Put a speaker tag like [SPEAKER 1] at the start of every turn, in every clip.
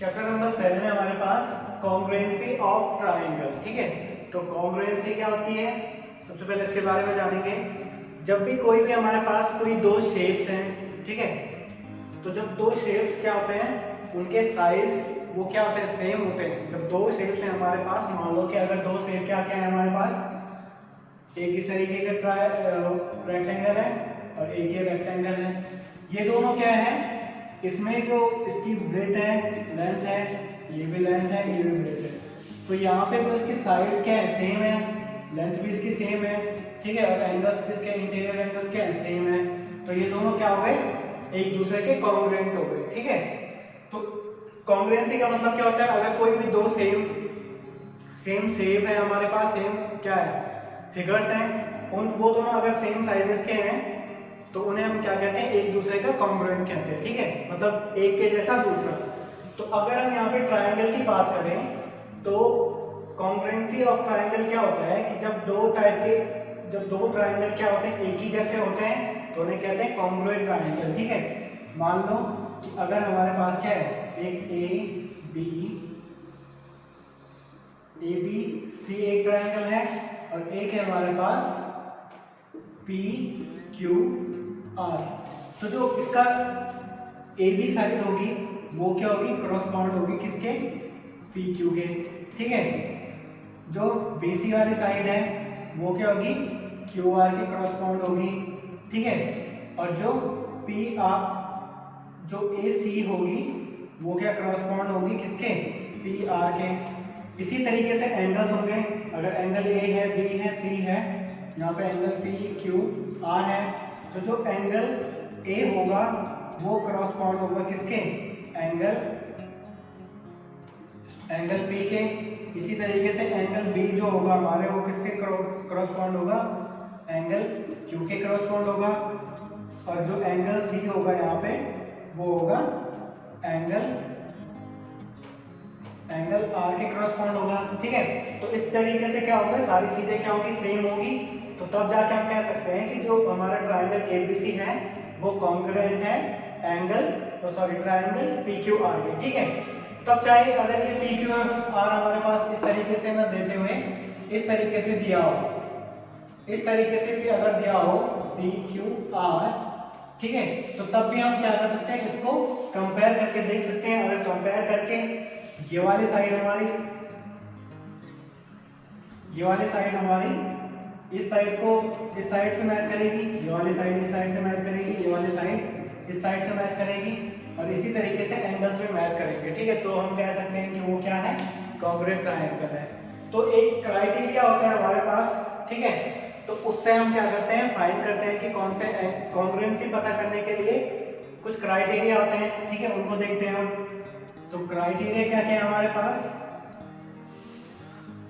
[SPEAKER 1] Chapter number 7 है हमारे पास congruency of triangle. ठीक है, तो कॉन्ग्रुएंसी क्या होती है, सबसे पहले इसके बारे में जानेंगे। जब भी कोई भी हमारे पास कोई दो शेप्स हैं, ठीक है, तो जब दो शेप्स क्या होते हैं, उनके साइज वो क्या होते हैं, सेम होते हैं। जब दो शेप्स हैं हमारे पास, मान लो कि अगर दो शेप क्या क्या है हमारे पास, एक इस तरीके का रेक्टेंगल है और एक ये रेक्टेंगल है। ये दोनों क्या है, इसमें जो इसकी ब्रेथ है, लेंथ है, ये भी लेंथ है, ये भी ब्रेथ है, तो यहाँ पे जो इसकी साइड्स क्या है, सेम है, लेंथ भी इसकी सेम है, ठीक है, और एंगल्स भी इसके इंटीरियर एंगल्स क्या है, सेम है। तो ये दोनों क्या हो गए, एक दूसरे के कॉन्ग्रुएंट हो गए। ठीक है, तो कॉन्ग्रुएंसी का मतलब क्या होता है, अगर कोई भी दो सेम शेप है हमारे पास, सेम क्या है फिगर्स हैं, उन वो दोनों अगर सेम साइजेस के हैं तो उन्हें हम क्या कहते हैं, एक दूसरे का कॉन्ग्रुएंट कहते हैं। ठीक है, मतलब एक के जैसा दूसरा। तो अगर हम यहाँ पे ट्राइंगल की बात करें तो कॉन्ग्रुएंसी ऑफ ट्राइंगल क्या होता है कि जब दो ट्राइंगल क्या होते हैं, एक ही जैसे होते हैं तो उन्हें कहते हैं कॉन्ग्रुएंट ट्राइंगल। ठीक है, मान लो कि अगर हमारे पास क्या है, एक ए बी सी एक ट्राइंगल है और एक है हमारे पास पी क्यू आर, तो जो इसका ए बी साइड होगी वो क्या होगी, क्रॉसपॉन्ड होगी किसके, पी क्यू के। ठीक है, जो बी सी वाली साइड है वो क्या होगी, क्यू आर की क्रॉसपॉन्ड होगी। ठीक है, और जो पी आर जो ए सी होगी वो क्या क्रॉसपॉन्ड होगी किसके, पी आर के। इसी तरीके से एंगल्स होंगे, अगर एंगल ए है, बी है, सी है, यहाँ पे एंगल पी क्यू आर है, तो जो एंगल ए होगा वो क्रॉसपॉन्ड होगा किसके, एंगल पी के। इसी तरीके से एंगल बी जो होगा हमारे वो किससे क्रॉसपॉन्ड होगा, एंगल क्यू के क्रॉसपॉन्ड होगा, और जो एंगल सी होगा यहाँ पे वो होगा एंगल आर के क्रॉसपॉन्ड होगा। ठीक है, तो इस तरीके से क्या होगा, सारी चीजें क्या होगी, सेम होगी, तो तब जाके हम कह सकते हैं कि जो हमारा ट्राइंगल एबीसी है वो कॉन्ग्रुएंट है ट्राइंगल पीक्यूआर के। ठीक है, तब चाहे अगर ये पीक्यूआर हमारे पास इस तरीके से ना देते हुए इस तरीके से दिया हो, इस तरीके से भी अगर दिया हो पीक्यूआर, ठीक है, तो तब भी हम क्या कर सकते हैं, इसको कंपेयर करके देख सकते हैं। अगर कंपेयर करके ये वाली साइड हमारी इस साइड को इस साइड से मैच करेगी, ये वाली साइड इस साइड से मैच करेगी, ये वाली साइड इस साइड से मैच करेगी, और इसी तरीके से एंगल्स में मैच करेंगे। ठीक है, तो हम कह सकते हैं कि वो क्या है, कॉन्ग्रुएंट ट्रायंगल है। तो एक क्राइटेरिया होता है हमारे पास, ठीक है, तो उससे हम क्या करते हैं, फाइंड करते हैं कि कौन से कॉन्ग्रुएंसी पता करने के लिए कुछ क्राइटेरिया होते हैं। ठीक है, उनको देखते हैं हम। तो क्राइटेरिया क्या क्या है हमारे पास,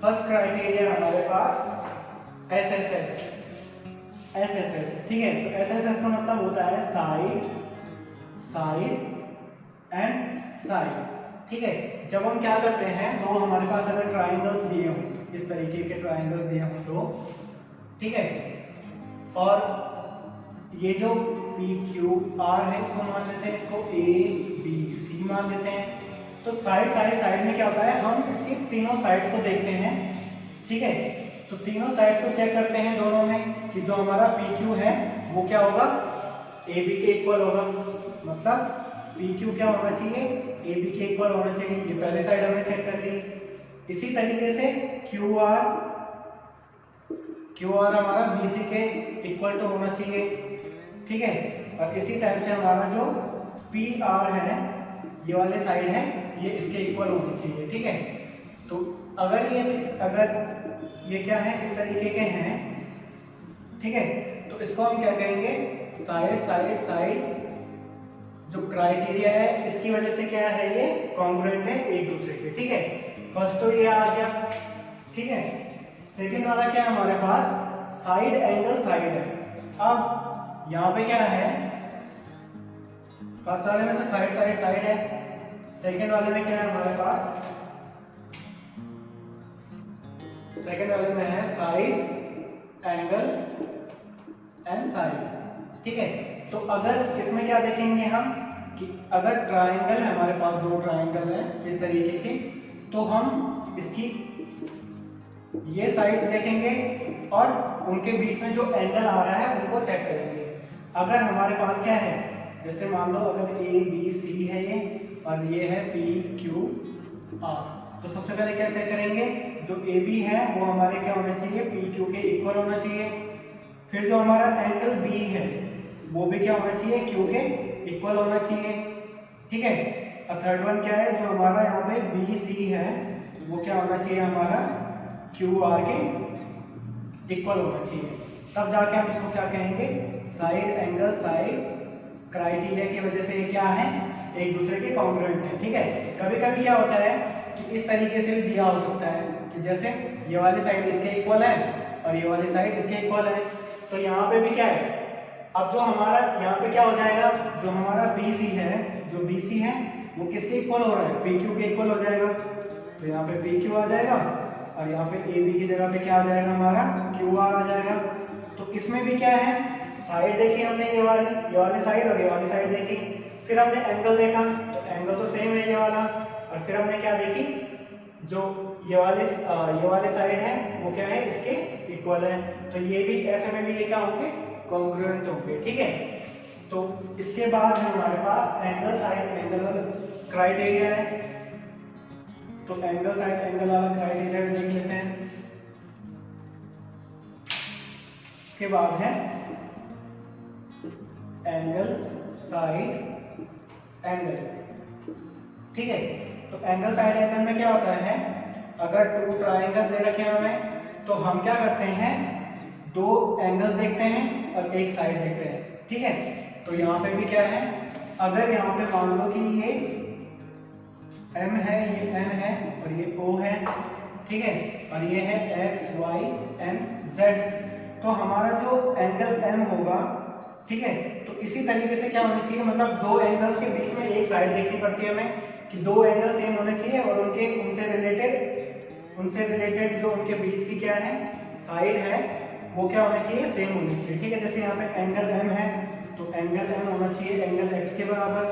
[SPEAKER 1] फर्स्ट क्राइटेरिया हमारे पास एसएसएस। ठीक है, तो एसएसएस का मतलब होता है साइड एंड साइड। ठीक है, जब हम क्या करते हैं, दो हमारे पास अगर ट्राइंगल्स दिए हों, इस तरीके के ट्राइंगल्स दिए हों तो, ठीक है, और ये जो पी क्यू आर है इसको मान लेते हैं, इसको ए बी सी मान लेते हैं। तो साइड में क्या होता है, हम इसकी तीनों साइड्स को देखते हैं। ठीक है, तो तीनों साइड्स को चेक करते हैं दोनों में कि जो हमारा पी क्यू है वो क्या होगा, ए बी के इक्वल होगा, मतलब पी क्यू क्या होना चाहिए, ए बी के इक्वल होना चाहिए। ये पहले साइड हमने चेक कर ली। इसी तरीके से क्यू आर हमारा बी सी के इक्वल टू होना चाहिए। ठीक है, और इसी टाइप से हमारा जो पी आर है, ये वाले साइड है, ये इसके इक्वल होनी चाहिए। ठीक है, तो अगर ये क्या है, इस तरीके के हैं, ठीक है, तो इसको हम क्या कहेंगे, साइड। जो क्राइटेरिया है इसकी वजह से क्या है, ये कॉन्ग्रुएंट है एक दूसरे के। ठीक है, फर्स्ट तो ये आ गया। ठीक है, सेकंड वाला क्या है हमारे पास, साइड एंगल साइड है। अब यहाँ पे क्या है, फर्स्ट वाले में तो साइड है, सेकंड वाले में क्या है हमारे पास, सेकंड वाले में है साइड एंगल एंड साइड। ठीक है, तो अगर इसमें क्या देखेंगे हम कि अगर ट्राइंगल है हमारे पास, दो ट्राइंगल है इस तरीके के, तो हम इसकी ये साइड्स देखेंगे और उनके बीच में जो एंगल आ रहा है उनको चेक करेंगे। अगर हमारे पास क्या है, जैसे मान लो अगर ए बी सी है ये और ये है पी क्यू आर, तो सबसे पहले क्या चेक करेंगे, जो ए बी है वो हमारे क्या होना चाहिए, पी क्यू के इक्वल होना चाहिए। फिर जो हमारा एंगल बी है वो भी क्या होना चाहिए, क्यू के इक्वल होना चाहिए। ठीक है। अब थर्ड वन क्या है, जो हमारा यहाँ पे बी सी है वो क्या होना चाहिए, हमारा क्यू आर के इक्वल होना चाहिए। तब जाके हम इसको क्या कहेंगे, साइड एंगल साइड क्राइटेरिया की वजह से ये क्या है, एक दूसरे के कॉन्ग्रुएंट है। ठीक है। कभी कभी क्या होता है कि इस तरीके से भी दिया हो सकता है कि जैसे ये वाली साइड इसके इक्वल है और ये वाली साइड इसके इक्वल है, तो यहाँ पे भी क्या है, अब जो हमारा यहाँ पे क्या हो जाएगा, जो हमारा बी सी है, जो बी सी है वो किसके इक्वल हो रहा है, पी क्यू के इक्वल हो जाएगा। तो यहाँ पे पी क्यू आ जाएगा और यहाँ पे ए बी की जगह पे क्या आ जाएगा, हमारा क्यू आर आ जाएगा। तो इसमें भी क्या है, साइड देखी हमने ये वाली साइड और ये वाली साइड देखी, फिर हमने एंगल देखा, तो एंगल तो सेम है ये वाला, और फिर हमने क्या देखी, जो ये वाली साइड है वो क्या है, इसके इक्वल है। तो ये भी ऐसे में भी ये क्या होंगे, कॉन्ग्रुएंट होंगे। ठीक है। तो इसके बाद है हमारे पास एंगल साइड एंगल क्राइटेरिया है। तो एंगल साइड एंगल वाला क्राइटेरिया भी देख लेते हैं। इसके बाद है एंगल साइड एंगल। ठीक है। तो एंगल साइड एंगल में क्या होता है, अगर टू ट्राइंगल्स दे रखे हैं हमें, तो हम क्या करते हैं, दो एंगल्स देखते हैं और एक साइड देखते हैं। ठीक है। तो यहाँ पे भी क्या है, अगर यहाँ पे मान लो कि ये M है, ये N है और ये O है, ठीक है, और ये है X Y and Z, तो हमारा जो एंगल M होगा, ठीक है, तो इसी तरीके से क्या होनी चाहिए, मतलब दो एंगल्स के बीच में एक साइड देखनी पड़ती है हमें कि दो एंगल सेम होने चाहिए और उनसे रिलेटेड जो उनके बीच की क्या है साइड है वो क्या होनी चाहिए, सेम होनी चाहिए। ठीक है। जैसे यहाँ पे एंगल M है तो एंगल M होना चाहिए एंगल X के बराबर।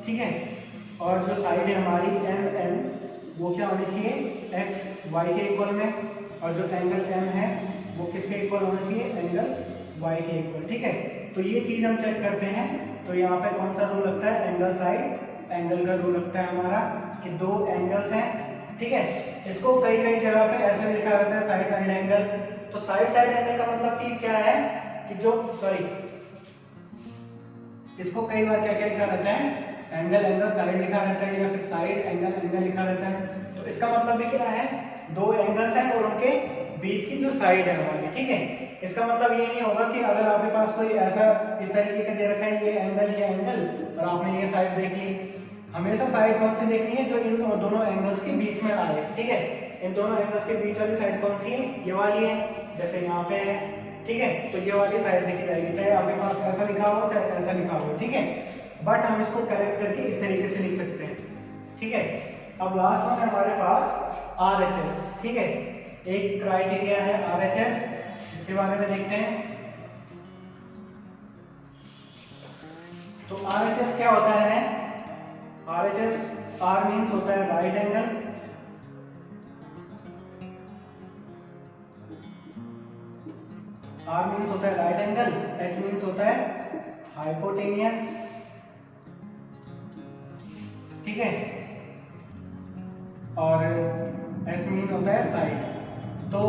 [SPEAKER 1] ठीक है। और जो साइड है हमारी MN वो क्या होनी चाहिए, X Y के इक्वल में, और जो एंगल M है वो किसके इक्वल होना चाहिए, एंगल Y के इक्वल। ठीक है। तो ये चीज हम चेक करते हैं। तो यहाँ पे कौन सा रूल लगता है, एंगल साइड एंगल का रूल लगता है हमारा कि दो एंगल्स हैं। ठीक है। इसको कई जगह पे ऐसे लिखा रहता है साइड साइड एंगल। तो साइड साइड एंगल का मतलब कि क्या है कि जो इसको कई बार क्या क्या लिखा रहता है, एंगल साइड लिखा रहता है या फिर साइड एंगल लिखा रहता है। तो इसका मतलब भी क्या है, दो एंगल्स हैं और उनके बीच की जो साइड है हमारी। ठीक है। इसका मतलब ये नहीं होगा कि अगर आपके पास कोई ऐसा इस तरीके का दे रखा है ये एंगल और आपने ये साइड देख ली, हमेशा साइड कौन सी देखनी है, जो इन दोनों एंगल्स के बीच में आए। ठीक है। इन दोनों एंगल्स के बीच वाली साइड कौन सी है, ये वाली है, जैसे यहाँ पे है। ठीक है। तो ये वाली साइड देखी जाएगी, चाहे आपके पास ऐसा लिखा हो चाहे ऐसा लिखा हो। ठीक है। बट हम इसको करेक्ट करके इस तरीके से लिख सकते हैं। ठीक है। अब लास्ट में हमारे पास RHS। ठीक है। एक क्राइटेरिया है RHS, इसके बारे में देखते हैं। तो RHS क्या होता है, RHS R मीन्स होता है राइट एंगल, R मीन्स होता है राइट एंगल, H मीन्स होता है हाइपोटेनियस। ठीक है। और S मीन होता है साइड। तो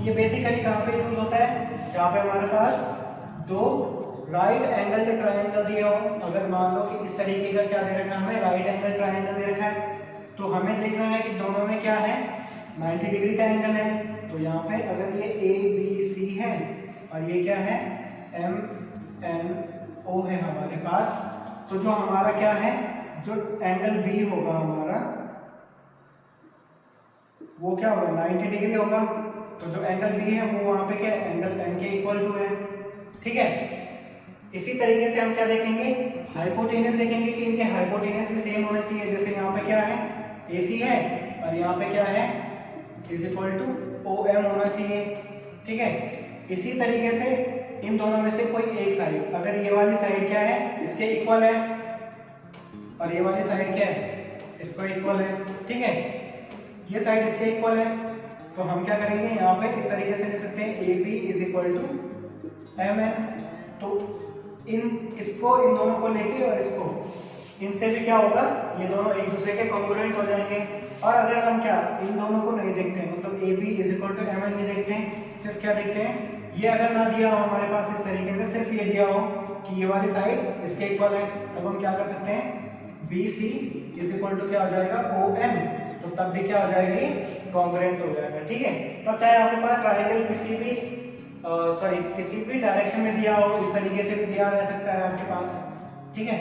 [SPEAKER 1] ये बेसिकली कहाँ पे यूज होता है, जहाँ पे हमारे पास दो राइट एंगल के ट्रायंगल दिए हो। अगर मान लो कि इस तरीके का क्या दे रखा है हमें, राइट एंगल ट्रायंगल दे रखा है, तो हमें देखना है कि दोनों में क्या है, 90 डिग्री का एंगल है। तो यहाँ पे अगर ये ABC है और ये क्या है MNO है हमारे पास, तो जो हमारा क्या है, जो एंगल B होगा हमारा वो क्या होगा, 90 डिग्री होगा। तो जो एंगल B है वो वहां पे क्या एंगल N के इक्वल टू है। ठीक है। इसी तरीके से हम क्या देखेंगे, हाइपोटेनस देखेंगे कि इनके हाइपोटेनस भी सेम होने चाहिए। जैसे यहाँ पे क्या है AC है और यहाँ पे क्या है इज इक्वल टू OM होना चाहिए। ठीक है। इसी तरीके से इन दोनों में से कोई एक साइड, अगर ये वाली साइड क्या है इसके इक्वल है और ये वाली साइड क्या है, इसको इक्वल है, ठीक है। ये साइड इसके इक्वल है, तो हम क्या करेंगे यहाँ पे इस तरीके से लिख सकते हैं AB is equal to MN। तो इसको इन दोनों को लेके और इसको इनसे भी क्या होगा, ये दोनों एक दूसरे के कॉन्ग्रुएंट हो जाएंगे। और अगर हम क्या इन दोनों को नहीं देखते हैं, मतलब AB is equal to MN नहीं देखते हैं, सिर्फ क्या देखते हैं, ये अगर ना दिया हो हमारे पास इस तरीके से, सिर्फ ये दिया हो कि ये वाली साइड इसके इक्वल है, तब हम क्या कर सकते हैं, BC इज इक्वल टू क्या हो जाएगा, OM। तो तब भी क्या हो जाएगी, कॉन्ग्रुएंट हो जाएगा, ठीक है। तब चाहे आपके पास ट्रायंगल किसी भी डायरेक्शन में दिया हो, इस तरीके से भी दिया रह सकता है आपके पास, ठीक है,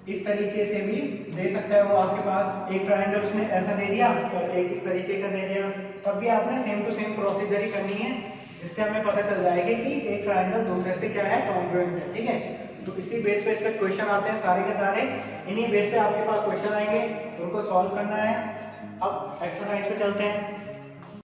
[SPEAKER 1] इस तरीके से भी दे सकता है वो आपके पास। एक ट्रायंगल उसने ऐसा दे दिया और एक इस तरीके का दे दिया, तब भी आपने सेम टू सेम प्रोसीजर ही करनी है, जिससे हमें पता चल जाएगा कि एक ट्रायंगल दूसरे से क्या है, कॉन्ग्रुएंट है, ठीक है। तो इसी बेस पे इस पे क्वेश्चन आते हैं सारे के सारे, इन्हीं बेस पे आपके पास क्वेश्चन आएंगे, उनको सॉल्व करना है। अब एक्सरसाइज पे चलते हैं।